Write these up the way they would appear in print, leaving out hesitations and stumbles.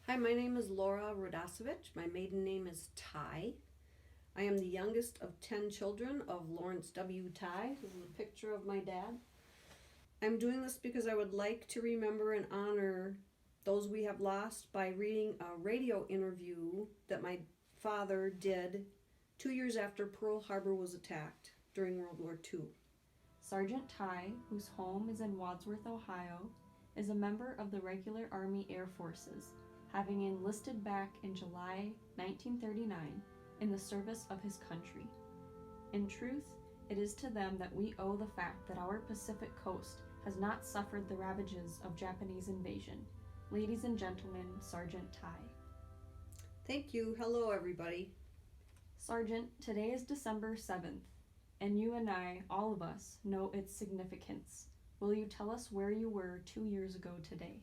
Hi, my name is Laura Radosevich. My maiden name is Tighe. I am the youngest of 10 children of Lawrence W. Tighe. This is a picture of my dad. I'm doing this because I would like to remember and honor those we have lost by reading a radio interview that my father did 2 years after Pearl Harbor was attacked during World War II. Sergeant Tighe, whose home is in Wadsworth, Ohio, is a member of the Regular Army Air Forces, having enlisted back in July 1939 in the service of his country. In truth, it is to them that we owe the fact that our Pacific coast has not suffered the ravages of Japanese invasion. Ladies and gentlemen, Sergeant Tighe. Thank you. Hello, everybody. Sergeant, today is December 7th, and you and I, all of us, know its significance. Will you tell us where you were 2 years ago today?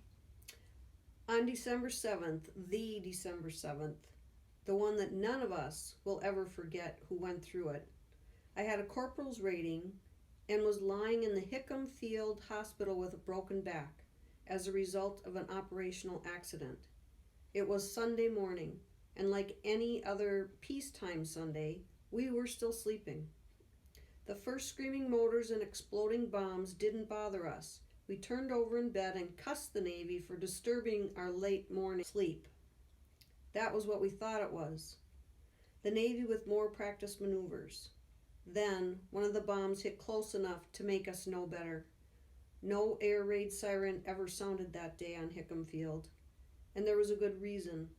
On December 7th, the December 7th, the one that none of us will ever forget who went through it, I had a corporal's rating and was lying in the Hickam Field Hospital with a broken back as a result of an operational accident. It was Sunday morning, and like any other peacetime Sunday, we were still sleeping. The first screaming motors and exploding bombs didn't bother us. We turned over in bed and cussed the Navy for disturbing our late morning sleep. That was what we thought it was. The Navy with more practiced maneuvers. Then, one of the bombs hit close enough to make us know better. No air raid siren ever sounded that day on Hickam Field. And there was a good reason.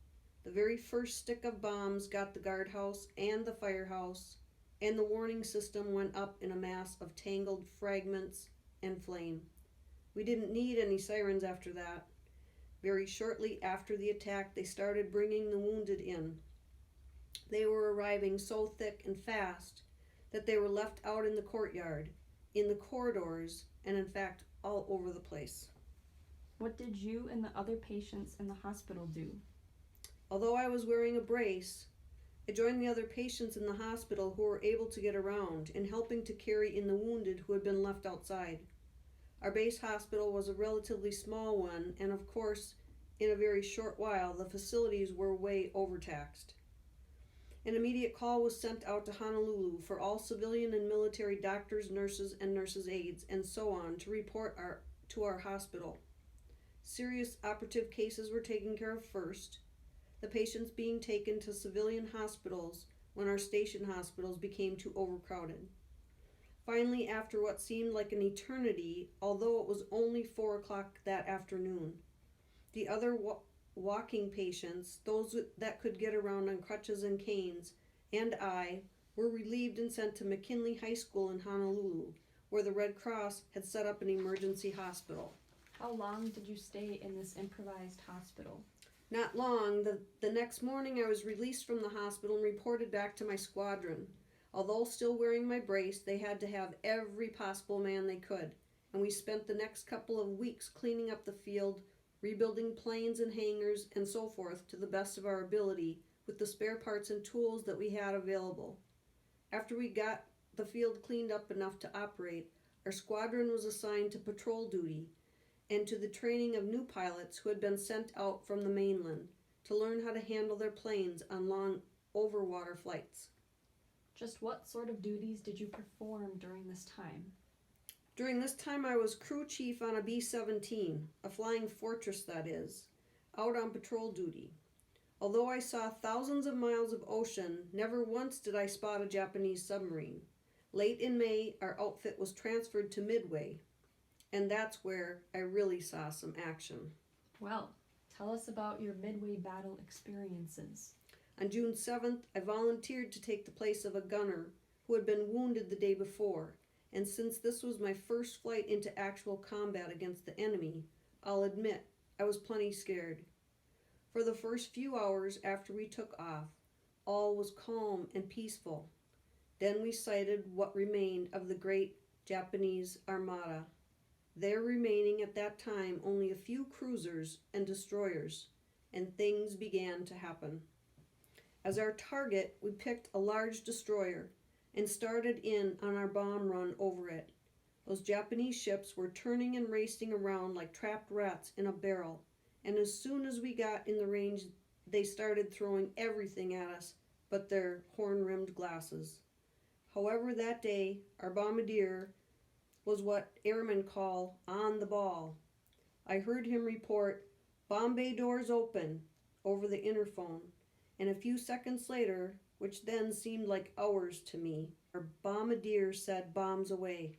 The very first stick of bombs got the guardhouse and the firehouse, and the warning system went up in a mass of tangled fragments and flame. We didn't need any sirens after that. Very shortly after the attack, they started bringing the wounded in. They were arriving so thick and fast that they were left out in the courtyard, in the corridors, and in fact, all over the place. What did you and the other patients in the hospital do? Although I was wearing a brace, I joined the other patients in the hospital who were able to get around in helping to carry in the wounded who had been left outside. Our base hospital was a relatively small one, and of course, in a very short while, the facilities were way overtaxed. An immediate call was sent out to Honolulu for all civilian and military doctors, nurses, and nurses' aides, and so on, to report to our hospital. Serious operative cases were taken care of first, the patients being taken to civilian hospitals when our station hospitals became too overcrowded. Finally, after what seemed like an eternity, although it was only 4 o'clock that afternoon, the other walking patients, those that could get around on crutches and canes, and I, were relieved and sent to McKinley High School in Honolulu, where the Red Cross had set up an emergency hospital. How long did you stay in this improvised hospital? Not long. The next morning I was released from the hospital and reported back to my squadron. Although still wearing my brace, they had to have every possible man they could, and we spent the next couple of weeks cleaning up the field, rebuilding planes and hangars, and so forth to the best of our ability with the spare parts and tools that we had available. After we got the field cleaned up enough to operate, our squadron was assigned to patrol duty and to the training of new pilots who had been sent out from the mainland to learn how to handle their planes on long overwater flights. Just what sort of duties did you perform during this time? During this time I was crew chief on a B-17, a flying fortress that is, out on patrol duty. Although I saw thousands of miles of ocean, never once did I spot a Japanese submarine. Late in May, our outfit was transferred to Midway, and that's where I really saw some action. Well, tell us about your Midway battle experiences. On June 7th, I volunteered to take the place of a gunner who had been wounded the day before, and since this was my first flight into actual combat against the enemy, I'll admit I was plenty scared. For the first few hours after we took off, all was calm and peaceful. Then we sighted what remained of the great Japanese Armada, there remaining at that time only a few cruisers and destroyers, and things began to happen. As our target, we picked a large destroyer and started in on our bomb run over it. Those Japanese ships were turning and racing around like trapped rats in a barrel, and as soon as we got in the range, they started throwing everything at us but their horn-rimmed glasses. However, that day, our bombardier was what airmen call on the ball. I heard him report, "Bomb bay doors open," over the interphone, and a few seconds later, which then seemed like hours to me, our bombardier said, "Bombs away."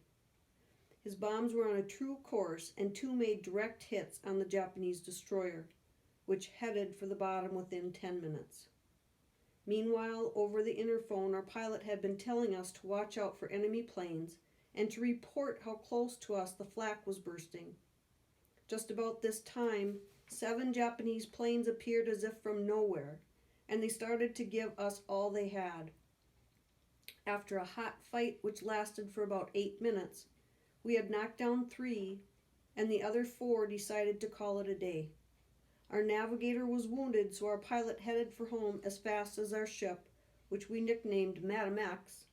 His bombs were on a true course, and two made direct hits on the Japanese destroyer, which headed for the bottom within 10 minutes. Meanwhile, over the interphone, our pilot had been telling us to watch out for enemy planes and to report how close to us the flak was bursting. Just about this time, 7 Japanese planes appeared as if from nowhere, and they started to give us all they had. After a hot fight which lasted for about 8 minutes, we had knocked down 3, and the other 4 decided to call it a day. Our navigator was wounded, so our pilot headed for home as fast as our ship, which we nicknamed Madame X,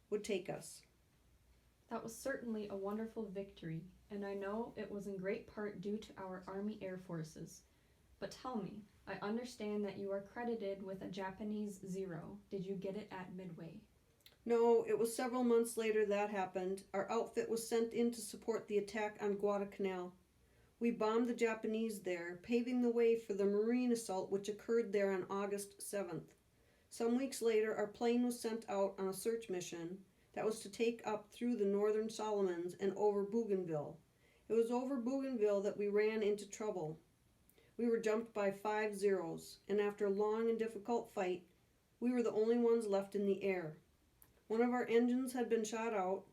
would take us. That was certainly a wonderful victory, and I know it was in great part due to our Army Air Forces. But tell me, I understand that you are credited with a Japanese 0. Did you get it at Midway? No, it was several months later that happened. Our outfit was sent in to support the attack on Guadalcanal. We bombed the Japanese there, paving the way for the marine assault which occurred there on August 7th. Some weeks later, our plane was sent out on a search mission that was to take up through the northern Solomons and over Bougainville. It was over Bougainville that we ran into trouble. We were jumped by 5 Zeros, and after a long and difficult fight, we were the only ones left in the air. One of our engines had been shot out.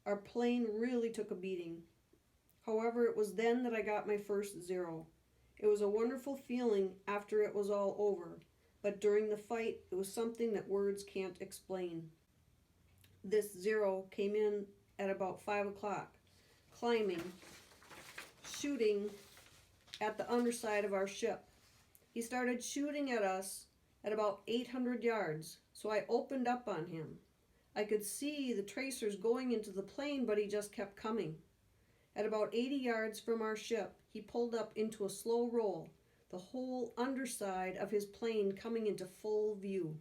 Our plane really took a beating. However, it was then that I got my first 0. It was a wonderful feeling after it was all over, but during the fight, it was something that words can't explain. This 0 came in at about 5 o'clock, climbing, shooting at the underside of our ship. He started shooting at us at about 800 yards, so I opened up on him. I could see the tracers going into the plane, but he just kept coming. At about 80 yards from our ship, he pulled up into a slow roll, the whole underside of his plane coming into full view.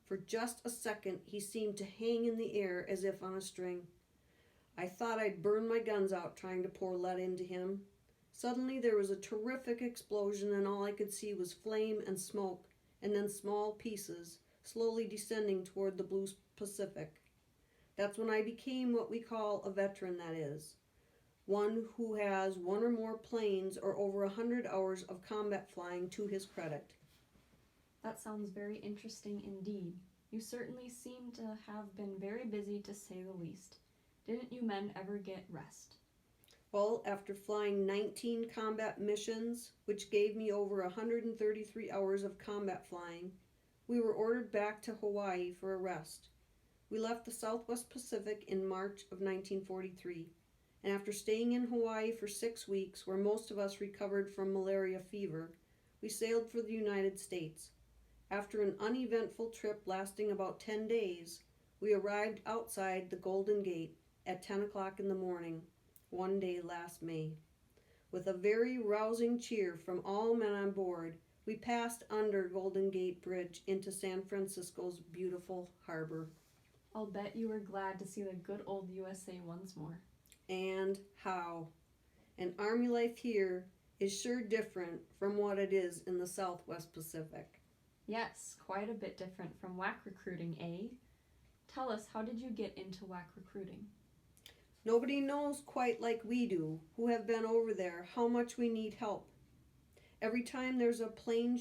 For just a second, he seemed to hang in the air as if on a string. I thought I'd burn my guns out trying to pour lead into him. Suddenly there was a terrific explosion, and all I could see was flame and smoke, and then small pieces slowly descending toward the blue Pacific. That's when I became what we call a veteran, that is, one who has 1 or more planes or over 100 hours of combat flying to his credit. That sounds very interesting indeed. You certainly seem to have been very busy, to say the least. Didn't you men ever get rest? Well, after flying 19 combat missions, which gave me over 133 hours of combat flying, we were ordered back to Hawaii for a rest. We left the Southwest Pacific in March of 1943, and after staying in Hawaii for 6 weeks, where most of us recovered from malaria fever, we sailed for the United States. After an uneventful trip lasting about 10 days, we arrived outside the Golden Gate at 10 o'clock in the morning, one day last May. With a very rousing cheer from all men on board, we passed under Golden Gate Bridge into San Francisco's beautiful harbor. I'll bet you were glad to see the good old USA once more. And how. And Army life here is sure different from what it is in the Southwest Pacific. Yes, quite a bit different from WAC recruiting, eh? Tell us, how did you get into WAC recruiting? Nobody knows quite like we do, who have been over there, how much we need help. Every time there's a plane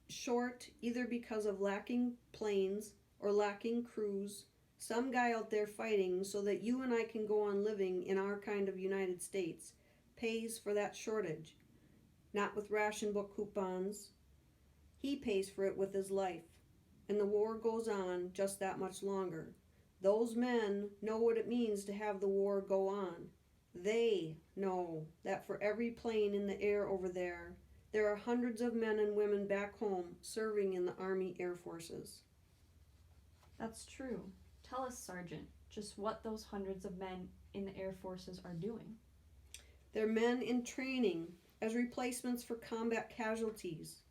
short, either because of lacking planes or lacking crews, some guy out there fighting so that you and I can go on living in our kind of United States pays for that shortage. Not with ration book coupons. He pays for it with his life. And the war goes on just that much longer. Those men know what it means to have the war go on. They know that for every plane in the air over there, there are hundreds of men and women back home serving in the Army Air Forces. That's true. Tell us, Sergeant, just what those hundreds of men in the Air Forces are doing. They're men in training as replacements for combat casualties.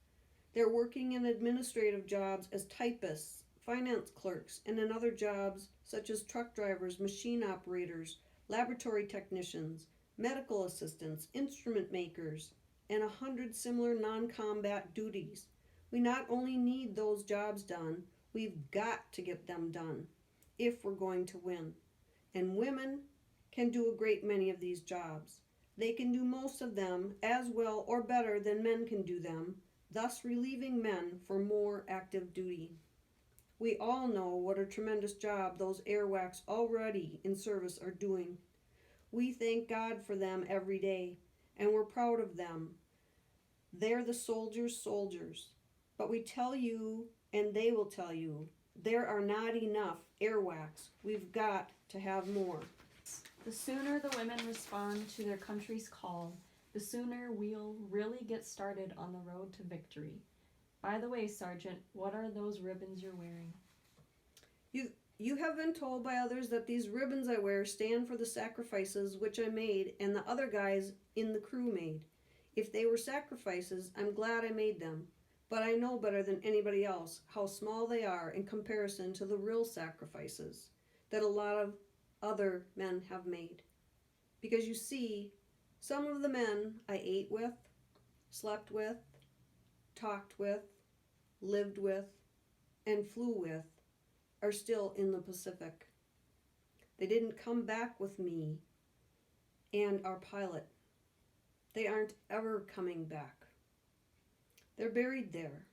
They're working in administrative jobs as typists, finance clerks, and in other jobs such as truck drivers, machine operators, laboratory technicians, medical assistants, instrument makers, and 100 similar non-combat duties. We not only need those jobs done, we've got to get them done if we're going to win. And women can do a great many of these jobs. They can do most of them as well or better than men can do them, thus relieving men for more active duty. We all know what a tremendous job those airwhacks already in service are doing. We thank God for them every day, and we're proud of them. They're the soldiers. But we tell you, and they will tell you, there are not enough airwhacks. We've got to have more. The sooner the women respond to their country's call, the sooner we'll really get started on the road to victory. By the way, Sergeant, what are those ribbons you're wearing? You have been told by others that these ribbons I wear stand for the sacrifices which I made and the other guys in the crew made. If they were sacrifices, I'm glad I made them, but I know better than anybody else how small they are in comparison to the real sacrifices that a lot of other men have made. Because you see, some of the men I ate with, slept with, talked with, lived with, and flew with are still in the Pacific. They didn't come back with me and our pilot. They aren't ever coming back. They're buried there.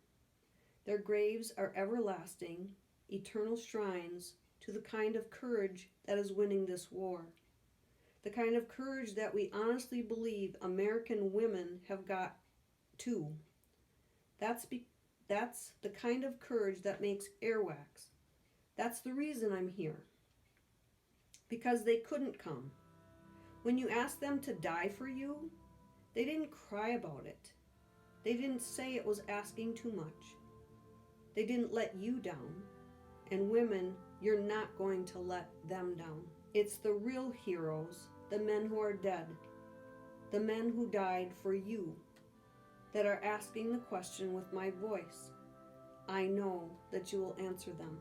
Their graves are everlasting, eternal shrines to the kind of courage that is winning this war. The kind of courage that we honestly believe American women have got too. That's the kind of courage that makes airwhacks. That's the reason I'm here. Because they couldn't come. When you asked them to die for you, they didn't cry about it. They didn't say it was asking too much. They didn't let you down. And women, you're not going to let them down. It's the real heroes, the men who are dead, the men who died for you, that are asking the question with my voice. I know that you will answer them.